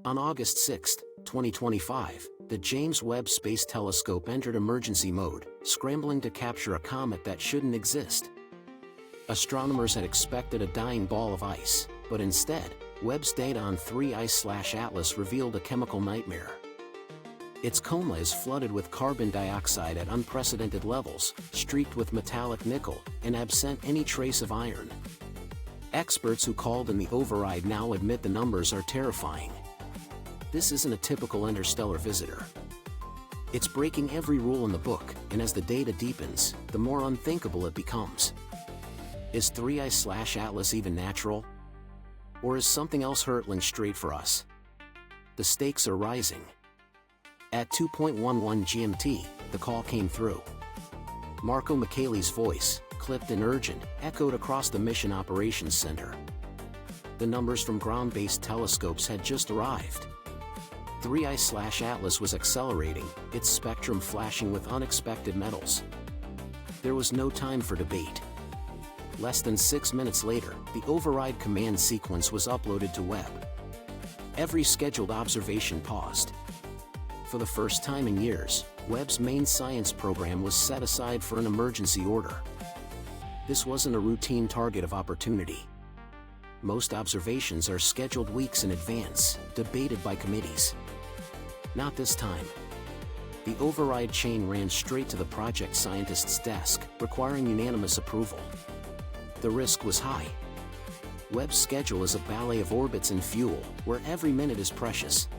On August 6, 2025, the James Webb Space Telescope entered emergency mode, scrambling to capture a comet that shouldn't exist. Astronomers had expected a dying ball of ice, but instead, Webb's data on 3I/Atlas revealed a chemical nightmare. Its coma is flooded with carbon dioxide at unprecedented levels, streaked with metallic nickel, and absent any trace of iron. Experts who called in the override now admit the numbers are terrifying. This isn't a typical interstellar visitor. It's breaking every rule in the book, and as the data deepens, the more unthinkable it becomes. Is 3I/Atlas even natural? Or is something else hurtling straight for us? The stakes are rising. At 2:11 GMT, the call came through. Marco Michele's voice, clipped and urgent, echoed across the Mission Operations Center. The numbers from ground-based telescopes had just arrived. 3I/Atlas was accelerating, its spectrum flashing with unexpected metals. There was no time for debate. Less than 6 minutes later, the override command sequence was uploaded to Webb. Every scheduled observation paused. For the first time in years, Webb's main science program was set aside for an emergency order. This wasn't a routine target of opportunity. Most observations are scheduled weeks in advance, debated by committees. Not this time. The override chain ran straight to the project scientist's desk, requiring unanimous approval. The risk was high. Webb's schedule is a ballet of orbits and fuel, where every minute is precious.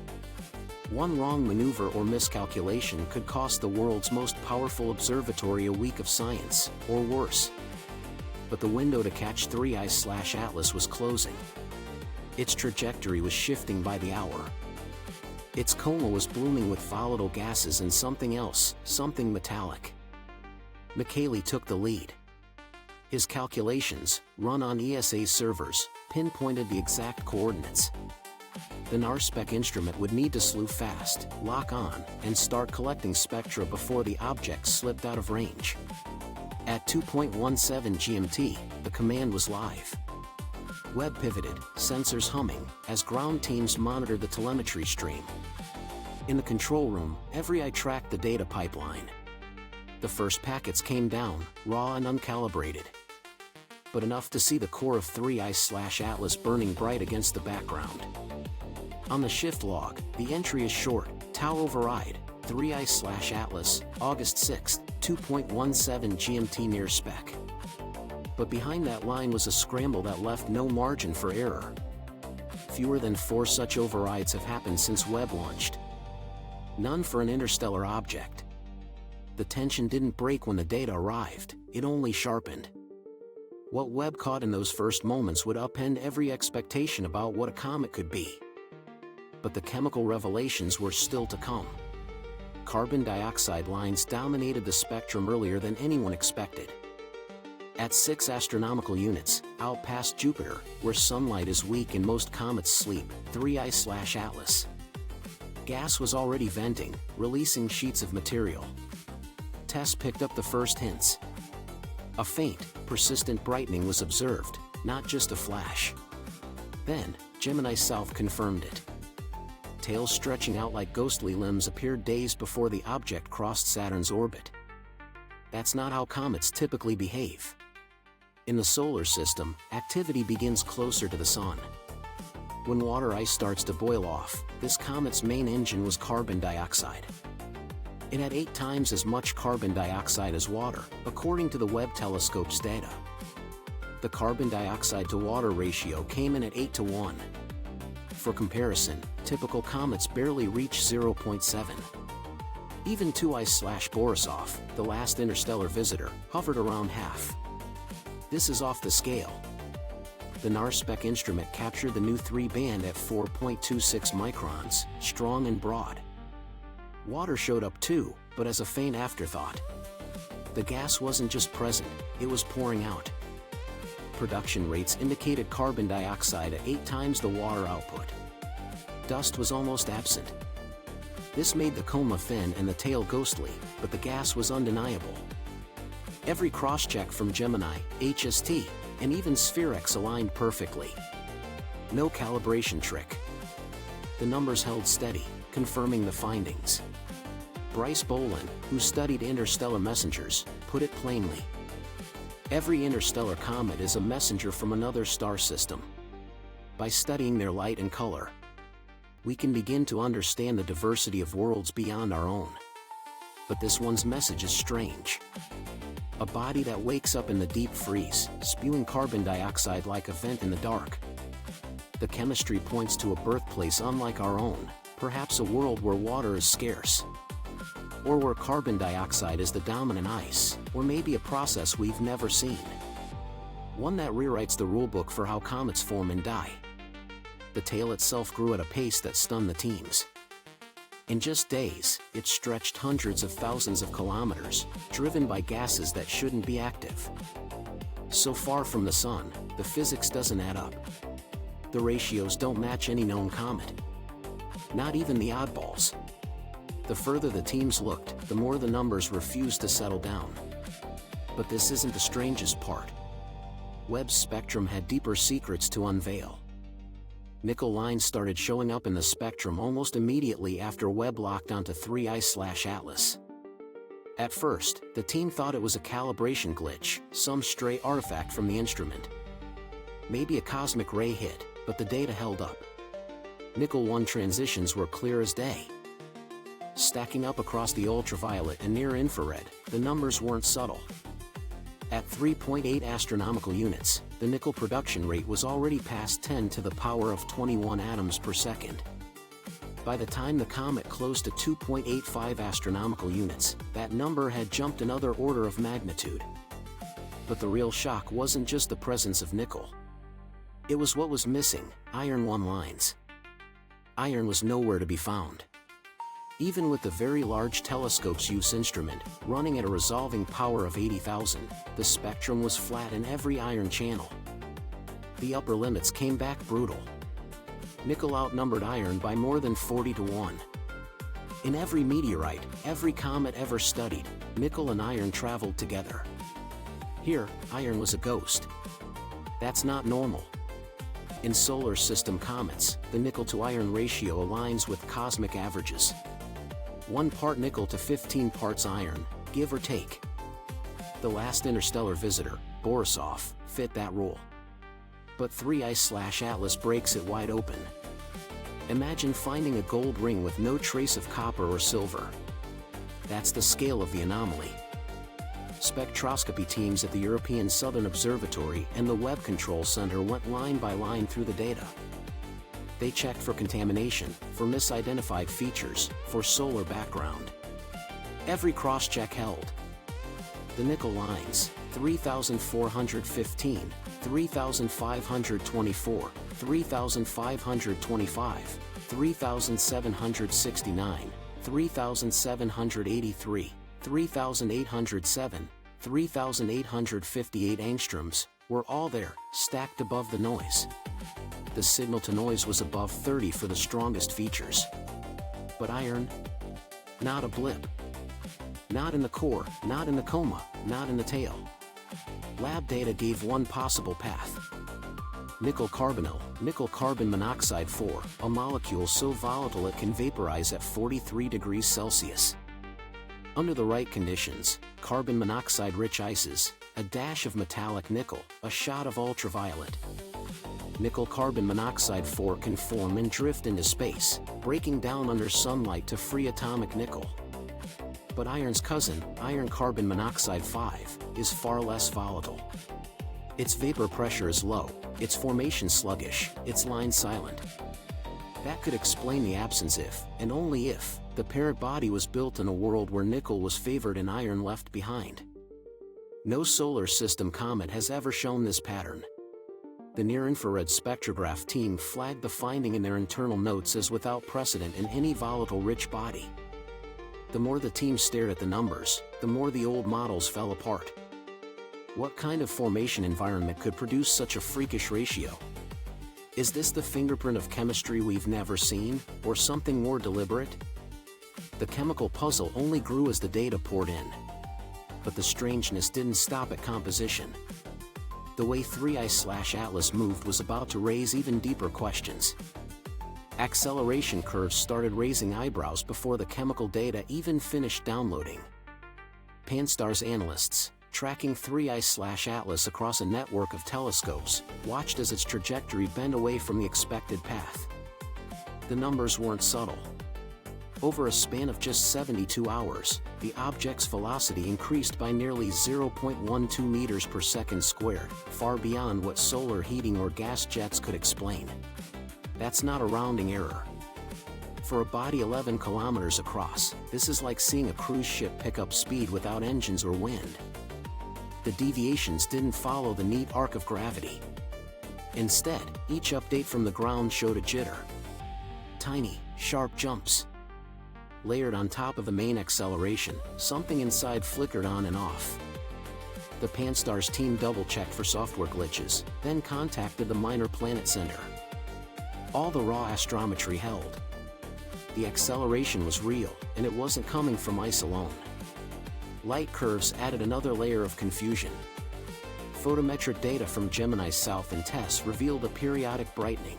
One wrong maneuver or miscalculation could cost the world's most powerful observatory a week of science, or worse. But the window to catch 3I/Atlas was closing. Its trajectory was shifting by the hour. Its coma was blooming with volatile gases and something else, something metallic. Michele took the lead. His calculations, run on ESA servers, pinpointed the exact coordinates. The NARSPEC instrument would need to slew fast, lock on, and start collecting spectra before the object slipped out of range. At 2:17 GMT, the command was live. Webb pivoted, sensors humming, as ground teams monitored the telemetry stream. In the control room, every eye tracked the data pipeline. The first packets came down, raw and uncalibrated. But enough to see the core of 3I/Atlas burning bright against the background. On the shift log, the entry is short: tau override, 3I/Atlas, August 6, 2:17 GMT near spec. But behind that line was a scramble that left no margin for error. Fewer than 4 such overrides have happened since Webb launched. None for an interstellar object. The tension didn't break when the data arrived, it only sharpened. What Webb caught in those first moments would upend every expectation about what a comet could be. But the chemical revelations were still to come. Carbon dioxide lines dominated the spectrum earlier than anyone expected. At 6 astronomical units, out past Jupiter, where sunlight is weak and most comets sleep, 3I/Atlas. Gas was already venting, releasing sheets of material. Tests picked up the first hints. A faint, persistent brightening was observed, not just a flash. Then, Gemini South confirmed it. Tails stretching out like ghostly limbs appeared days before the object crossed Saturn's orbit. That's not how comets typically behave. In the solar system, activity begins closer to the sun. When water ice starts to boil off, this comet's main engine was carbon dioxide. It had 8 times as much carbon dioxide as water, according to the Webb telescope's data. The carbon dioxide to water ratio came in at 8:1. For comparison, typical comets barely reach 0.7. Even 2I/Borisov, the last interstellar visitor, hovered around half. This is off the scale. The NARSPEC instrument captured the new 3 band at 4.26 microns, strong and broad. Water showed up too, but as a faint afterthought. The gas wasn't just present, it was pouring out. Production rates indicated carbon dioxide at 8 times the water output. Dust was almost absent. This made the coma thin and the tail ghostly, but the gas was undeniable. Every cross-check from Gemini, HST, and even Spherex aligned perfectly. No calibration trick. the numbers held steady, confirming the findings. Bryce Bolin, who studied interstellar messengers, put it plainly. Every interstellar comet is a messenger from another star system. By studying their light and color, we can begin to understand the diversity of worlds beyond our own. But this one's message is strange. A body that wakes up in the deep freeze, spewing carbon dioxide like a vent in the dark. The chemistry points to a birthplace unlike our own, perhaps a world where water is scarce. Or where carbon dioxide is the dominant ice, or maybe a process we've never seen. One that rewrites the rulebook for how comets form and die. The tail itself grew at a pace that stunned the teams. In just days, it stretched hundreds of thousands of kilometers, driven by gases that shouldn't be active. So far from the sun, the physics doesn't add up. The ratios don't match any known comet. Not even the oddballs. The further the teams looked, the more the numbers refused to settle down. But this isn't the strangest part. Webb's spectrum had deeper secrets to unveil. Nickel lines started showing up in the spectrum almost immediately after Webb locked onto 3I/Atlas. At first, the team thought it was a calibration glitch, some stray artifact from the instrument. Maybe a cosmic ray hit, but the data held up. Nickel 1 transitions were clear as day. Stacking up across the ultraviolet and near-infrared, the numbers weren't subtle. At 3.8 astronomical units, the nickel production rate was already past 10 to the power of 21 atoms per second. By the time the comet closed to 2.85 astronomical units, that number had jumped another order of magnitude. But the real shock wasn't just the presence of nickel. It was what was missing: iron 1 lines. Iron was nowhere to be found. Even with the very large telescope's use instrument, running at a resolving power of 80,000, the spectrum was flat in every iron channel. The upper limits came back brutal. Nickel outnumbered iron by more than 40 to 1. In every meteorite, every comet ever studied, nickel and iron traveled together. Here, iron was a ghost. That's not normal. In solar system comets, the nickel-to-iron ratio aligns with cosmic averages. 1 part nickel to 15 parts iron, give or take. The last interstellar visitor, Borisov, fit that rule. But 3I/Atlas breaks it wide open. Imagine finding a gold ring with no trace of copper or silver. That's the scale of the anomaly. Spectroscopy teams at the European Southern Observatory and the Webb Control Center went line by line through the data. They checked for contamination, for misidentified features, for solar background. Every cross-check held. The nickel lines, 3,415, 3,524, 3,525, 3,769, 3,783, 3,807, 3,858 angstroms, were all there, stacked above the noise. The signal-to-noise was above 30 for the strongest features. But iron? Not a blip. Not in the core, not in the coma, not in the tail. Lab data gave one possible path. Nickel carbonyl, nickel carbon monoxide 4, a molecule so volatile it can vaporize at 43 degrees Celsius. Under the right conditions, carbon monoxide-rich ices, a dash of metallic nickel, a shot of ultraviolet. Nickel carbon monoxide 4 can form and drift into space, breaking down under sunlight to free atomic nickel. But iron's cousin, iron carbon monoxide 5, is far less volatile. Its vapor pressure is low, its formation sluggish, its line silent. That could explain the absence if, and only if, the parent body was built in a world where nickel was favored and iron left behind. No solar system comet has ever shown this pattern. The near-infrared spectrograph team flagged the finding in their internal notes as without precedent in any volatile-rich body. The more the team stared at the numbers, the more the old models fell apart. What kind of formation environment could produce such a freakish ratio? Is this the fingerprint of chemistry we've never seen, or something more deliberate? The chemical puzzle only grew as the data poured in. But the strangeness didn't stop at composition. The way 3I/Atlas moved was about to raise even deeper questions. Acceleration curves started raising eyebrows before the chemical data even finished downloading. Pan-STARRS analysts, tracking 3I/Atlas across a network of telescopes, watched as its trajectory bent away from the expected path. The numbers weren't subtle. Over a span of just 72 hours, the object's velocity increased by nearly 0.12 meters per second squared, far beyond what solar heating or gas jets could explain. That's not a rounding error. For a body 11 kilometers across, this is like seeing a cruise ship pick up speed without engines or wind. The deviations didn't follow the neat arc of gravity. Instead, each update from the ground showed a jitter. Tiny, sharp jumps. Layered on top of the main acceleration, something inside flickered on and off. The Pan-STARRS team double-checked for software glitches, then contacted the Minor Planet Center. All the raw astrometry held. The acceleration was real, and it wasn't coming from ice alone. Light curves added another layer of confusion. Photometric data from Gemini South and TESS revealed a periodic brightening.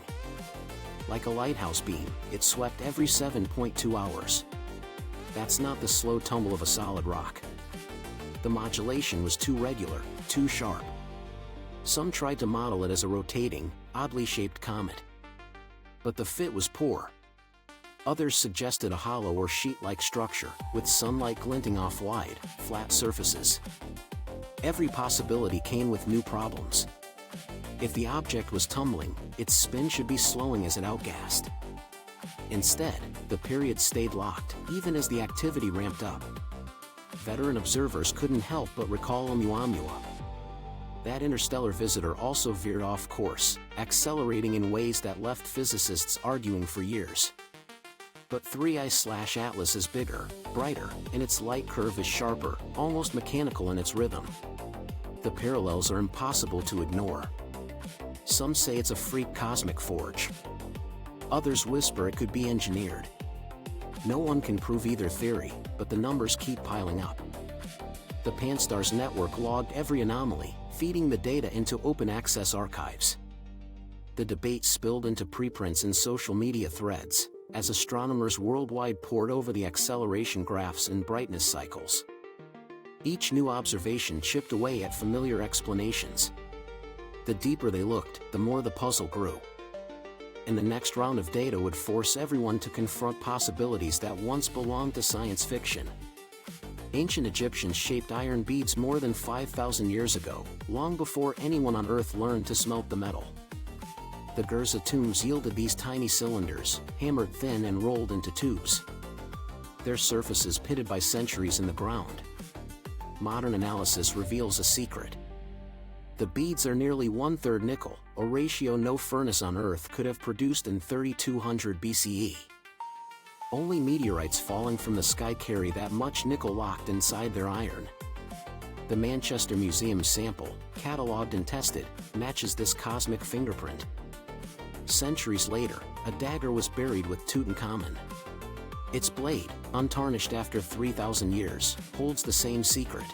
Like a lighthouse beam, it swept every 7.2 hours. That's not the slow tumble of a solid rock. The modulation was too regular, too sharp. Some tried to model it as a rotating, oddly shaped comet. But the fit was poor. Others suggested a hollow or sheet-like structure, with sunlight glinting off wide, flat surfaces. Every possibility came with new problems. If the object was tumbling, its spin should be slowing as it outgassed. Instead, the period stayed locked, even as the activity ramped up. Veteran observers couldn't help but recall Oumuamua. That interstellar visitor also veered off course, accelerating in ways that left physicists arguing for years. But 3I/Atlas is bigger, brighter, and its light curve is sharper, almost mechanical in its rhythm. The parallels are impossible to ignore. Some say it's a freak cosmic forge. Others whisper it could be engineered. No one can prove either theory, but the numbers keep piling up. The Pan-STARRS network logged every anomaly, feeding the data into open-access archives. The debate spilled into preprints and social media threads, as astronomers worldwide pored over the acceleration graphs and brightness cycles. Each new observation chipped away at familiar explanations. The deeper they looked, the more the puzzle grew. And the next round of data would force everyone to confront possibilities that once belonged to science fiction. Ancient Egyptians shaped iron beads more than 5,000 years ago, long before anyone on Earth learned to smelt the metal. The Gerza tombs yielded these tiny cylinders, hammered thin and rolled into tubes. Their surfaces pitted by centuries in the ground. Modern analysis reveals a secret. The beads are nearly 1/3 nickel, a ratio no furnace on Earth could have produced in 3200 BCE. Only meteorites falling from the sky carry that much nickel locked inside their iron. The Manchester Museum's sample, catalogued and tested, matches this cosmic fingerprint. Centuries later, a dagger was buried with Tutankhamun. Its blade, untarnished after 3,000 years, holds the same secret.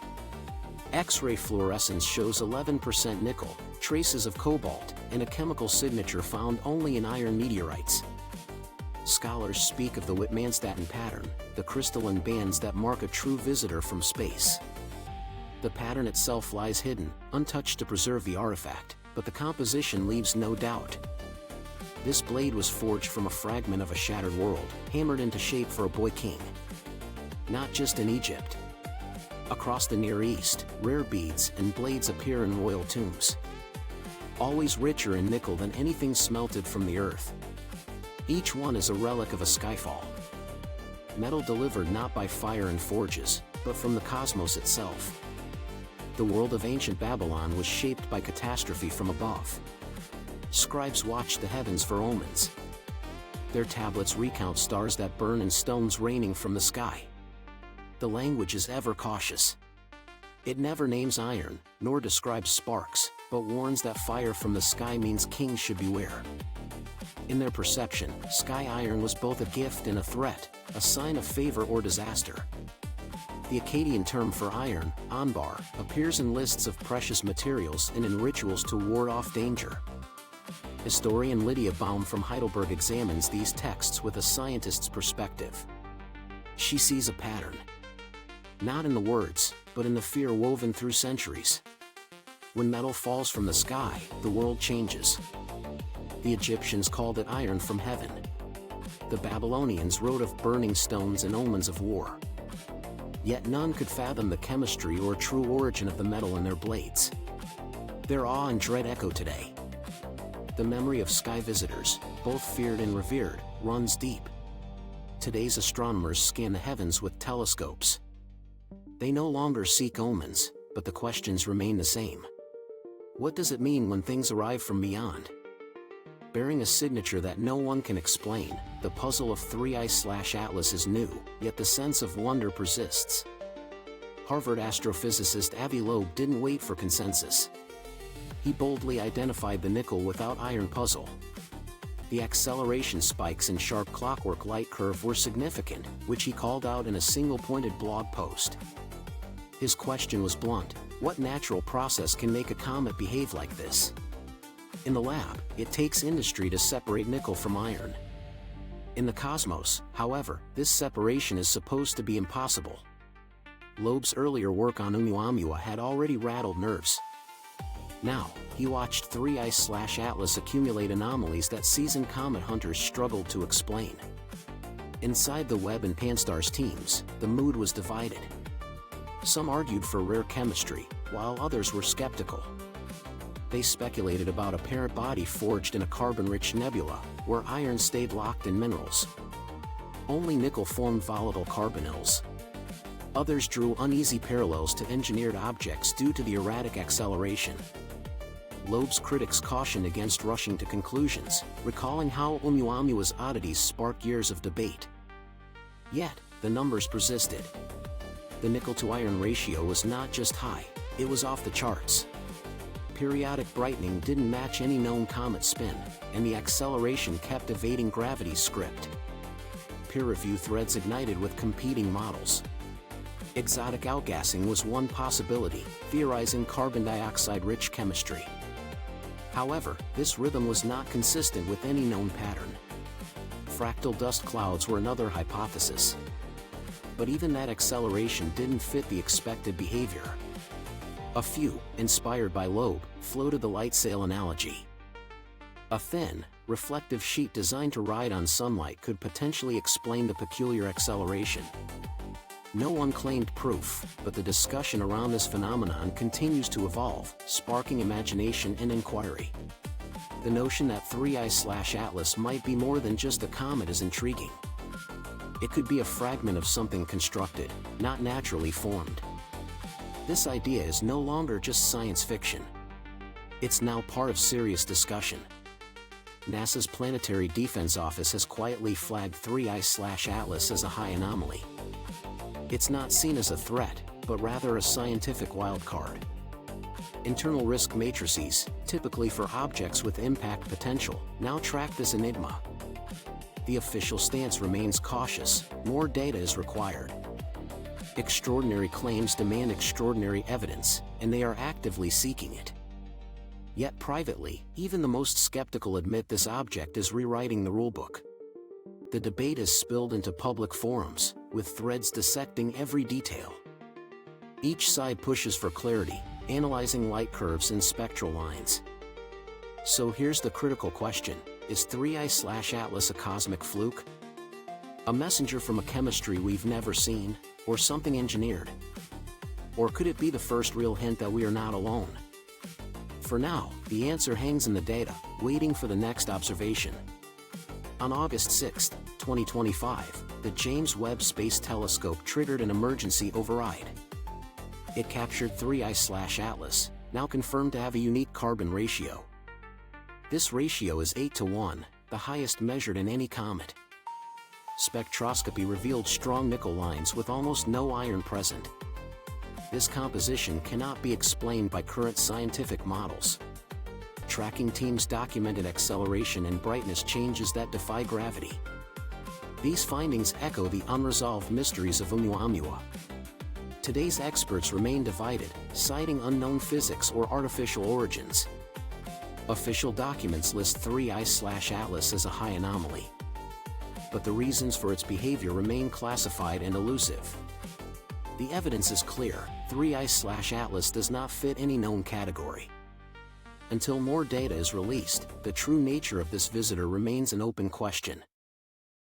X-ray fluorescence shows 11% nickel, traces of cobalt, and a chemical signature found only in iron meteorites. Scholars speak of the Wittmannsstatten pattern, the crystalline bands that mark a true visitor from space. The pattern itself lies hidden, untouched to preserve the artifact, but the composition leaves no doubt. This blade was forged from a fragment of a shattered world, hammered into shape for a boy king. Not just in Egypt. Across the Near East, rare beads and blades appear in royal tombs. Always richer in nickel than anything smelted from the earth. Each one is a relic of a skyfall. Metal delivered not by fire and forges, but from the cosmos itself. The world of ancient Babylon was shaped by catastrophe from above. Scribes watched the heavens for omens. Their tablets recount stars that burn and stones raining from the sky. The language is ever cautious. It never names iron, nor describes sparks, but warns that fire from the sky means kings should beware. In their perception, sky iron was both a gift and a threat, a sign of favor or disaster. The Akkadian term for iron, anbar, appears in lists of precious materials and in rituals to ward off danger. Historian Lydia Baum from Heidelberg examines these texts with a scientist's perspective. She sees a pattern. Not in the words, but in the fear woven through centuries. When metal falls from the sky, the world changes. The Egyptians called it iron from heaven. The Babylonians wrote of burning stones and omens of war. Yet none could fathom the chemistry or true origin of the metal in their blades. Their awe and dread echo today. The memory of sky visitors, both feared and revered, runs deep. Today's astronomers scan the heavens with telescopes. They no longer seek omens, but the questions remain the same. What does it mean when things arrive from beyond? Bearing a signature that no one can explain, the puzzle of 3I/Atlas is new, yet the sense of wonder persists. Harvard astrophysicist Avi Loeb didn't wait for consensus. He boldly identified the nickel without iron puzzle. The acceleration spikes and sharp clockwork light curve were significant, which he called out in a single-pointed blog post. His question was blunt: what natural process can make a comet behave like this? In the lab, it takes industry to separate nickel from iron. In the cosmos, however, this separation is supposed to be impossible. Loeb's earlier work on Oumuamua had already rattled nerves. Now, he watched 3I/Atlas accumulate anomalies that seasoned comet hunters struggled to explain. Inside the Webb and Pan-STARRS teams, the mood was divided. Some argued for rare chemistry, while others were skeptical. They speculated about a parent body forged in a carbon-rich nebula, where iron stayed locked in minerals. Only nickel formed volatile carbonyls. Others drew uneasy parallels to engineered objects due to the erratic acceleration. Loeb's critics cautioned against rushing to conclusions, recalling how Oumuamua's oddities sparked years of debate. Yet, the numbers persisted. The nickel-to-iron ratio was not just high, it was off the charts. Periodic brightening didn't match any known comet spin, and the acceleration kept evading gravity's script. Peer review threads ignited with competing models. Exotic outgassing was one possibility, theorizing carbon dioxide-rich chemistry. However, this rhythm was not consistent with any known pattern. Fractal dust clouds were another hypothesis. But even that acceleration didn't fit the expected behavior. A few, inspired by Loeb, floated the light sail analogy. A thin, reflective sheet designed to ride on sunlight could potentially explain the peculiar acceleration. No one claimed proof, but the discussion around this phenomenon continues to evolve, sparking imagination and inquiry. The notion that 3I/Atlas might be more than just a comet is intriguing. It could be a fragment of something constructed, not naturally formed. This idea is no longer just science fiction. It's now part of serious discussion. NASA's Planetary Defense Office has quietly flagged 3I/Atlas as a high anomaly. It's not seen as a threat, but rather a scientific wildcard. Internal risk matrices, typically for objects with impact potential, now track this enigma. The official stance remains cautious, more data is required. Extraordinary claims demand extraordinary evidence, and they are actively seeking it. Yet privately, even the most skeptical admit this object is rewriting the rulebook. The debate is spilled into public forums, with threads dissecting every detail. Each side pushes for clarity, analyzing light curves and spectral lines. So here's the critical question: is 3I/Atlas a cosmic fluke? A messenger from a chemistry we've never seen, or something engineered? Or could it be the first real hint that we are not alone? For now, the answer hangs in the data, waiting for the next observation. On August 6, 2025, the James Webb Space Telescope triggered an emergency override. It captured 3I/Atlas, now confirmed to have a unique carbon ratio. This ratio is 8:1, the highest measured in any comet. Spectroscopy revealed strong nickel lines with almost no iron present. This composition cannot be explained by current scientific models. Tracking teams documented acceleration and brightness changes that defy gravity. These findings echo the unresolved mysteries of Oumuamua. Today's experts remain divided, citing unknown physics or artificial origins. Official documents list 3I/Atlas as a high anomaly, but the reasons for its behavior remain classified and elusive. The evidence is clear: 3I/Atlas does not fit any known category. Until more data is released, the true nature of this visitor remains an open question.